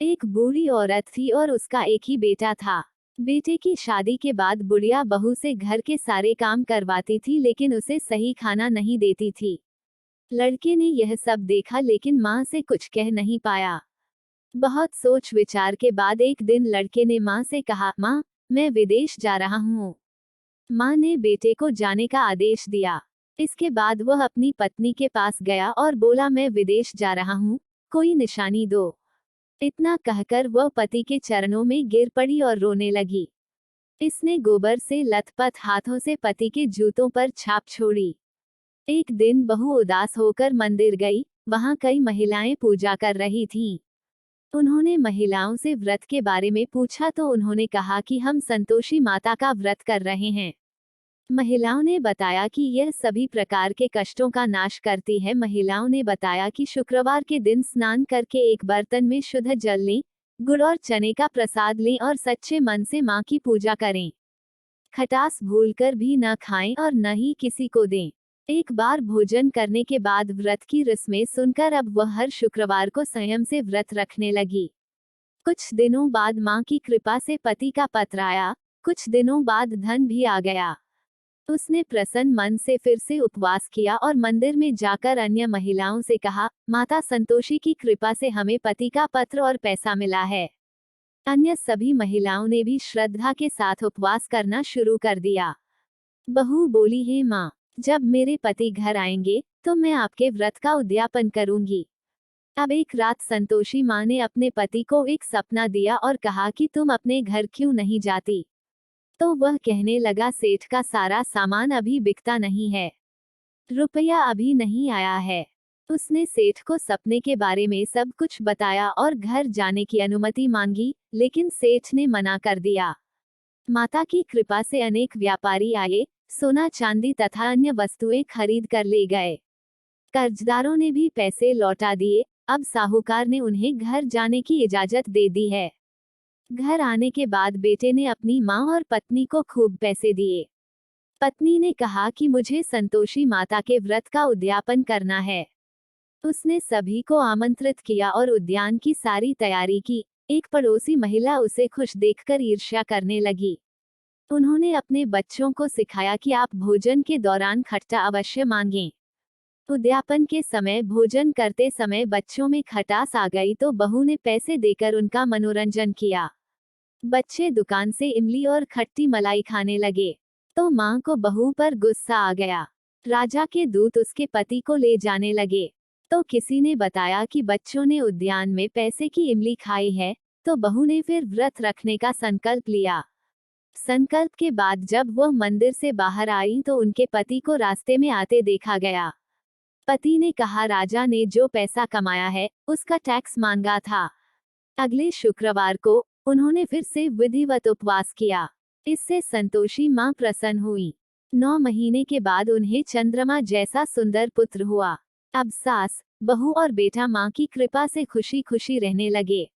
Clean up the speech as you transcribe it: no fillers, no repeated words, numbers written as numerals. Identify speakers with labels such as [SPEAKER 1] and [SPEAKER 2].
[SPEAKER 1] एक बूढ़ी औरत थी और उसका एक ही बेटा था। बेटे की शादी के बाद बुढ़िया बहू से घर के सारे काम करवाती थी लेकिन उसे सही खाना नहीं देती थी। लड़के ने यह सब देखा लेकिन माँ से कुछ कह नहीं पाया। बहुत सोच विचार के बाद एक दिन लड़के ने माँ से कहा, माँ, मैं विदेश जा रहा हूँ। माँ ने बेटे को जाने का आदेश दिया। इसके बाद वह अपनी पत्नी के पास गया और बोला, मैं विदेश जा रहा हूँ, कोई निशानी दो। इतना कहकर वह पति के चरणों में गिर पड़ी और रोने लगी। इसने गोबर से लथपथ हाथों से पति के जूतों पर छाप छोड़ी। एक दिन बहू उदास होकर मंदिर गई, वहां कई महिलाएं पूजा कर रही थीं। उन्होंने महिलाओं से व्रत के बारे में पूछा तो उन्होंने कहा कि हम संतोषी माता का व्रत कर रहे हैं। महिलाओं ने बताया कि यह सभी प्रकार के कष्टों का नाश करती है। महिलाओं ने बताया कि शुक्रवार के दिन स्नान करके एक बर्तन में शुद्ध जल लें, गुड़ और चने का प्रसाद लें और सच्चे मन से मां की पूजा करें। खटास भूलकर भी न खाएं और न ही किसी को दें। एक बार भोजन करने के बाद व्रत की रस्में सुनकर अब वह हर शुक्रवार को संयम से व्रत रखने लगी। कुछ दिनों बाद मां की कृपा से पति का पत्र आया। कुछ दिनों बाद धन भी आ गया। उसने प्रसन्न मन से फिर से उपवास किया और मंदिर में जाकर अन्य महिलाओं से कहा, माता संतोषी की कृपा से हमें पति का पत्र और पैसा मिला है। अन्य सभी महिलाओं ने भी श्रद्धा के साथ उपवास करना शुरू कर दिया। बहू बोली, हे माँ, जब मेरे पति घर आएंगे तो मैं आपके व्रत का उद्यापन करूंगी। अब एक रात संतोषी माँ ने अपने पति को एक सपना दिया और कहा कि तुम अपने घर क्यों नहीं जाती। तो वह कहने लगा, सेठ का सारा सामान अभी बिकता नहीं है, रुपया अभी नहीं आया है। उसने सेठ को सपने के बारे में सब कुछ बताया और घर जाने की अनुमति मांगी, लेकिन सेठ ने मना कर दिया। माता की कृपा से अनेक व्यापारी आए, सोना चांदी तथा अन्य वस्तुएं खरीद कर ले गए। कर्जदारों ने भी पैसे लौटा दिए। अब साहूकार ने उन्हें घर जाने की इजाजत दे दी है। घर आने के बाद बेटे ने अपनी माँ और पत्नी को खूब पैसे दिए। पत्नी ने कहा कि मुझे संतोषी माता के व्रत का उद्यापन करना है। उसने सभी को आमंत्रित किया और उद्यान की सारी तैयारी की। एक पड़ोसी महिला उसे खुश देखकर ईर्ष्या करने लगी। उन्होंने अपने बच्चों को सिखाया कि आप भोजन के दौरान खट्टा अवश्य मांगें। उद्यापन के समय भोजन करते समय बच्चों में खटास आ गई तो बहू ने पैसे देकर उनका मनोरंजन किया। बच्चे दुकान से इमली और खट्टी मलाई खाने लगे तो मां को बहू पर गुस्सा आ गया। राजा के दूत उसके पति को ले जाने लगे तो किसी ने बताया कि बच्चों ने उद्यान में पैसे की इमली खाई है। तो बहू ने फिर व्रत रखने का संकल्प लिया। संकल्प के बाद जब वह मंदिर से बाहर आई तो उनके पति को रास्ते में आते देखा गया। पति ने कहा, राजा ने जो पैसा कमाया है उसका टैक्स मांगा था। अगले शुक्रवार को उन्होंने फिर से विधिवत उपवास किया। इससे संतोषी मां प्रसन्न हुई। 9 महीने के बाद उन्हें चंद्रमा जैसा सुंदर पुत्र हुआ। अब सास, बहू और बेटा मां की कृपा से खुशी खुशी रहने लगे।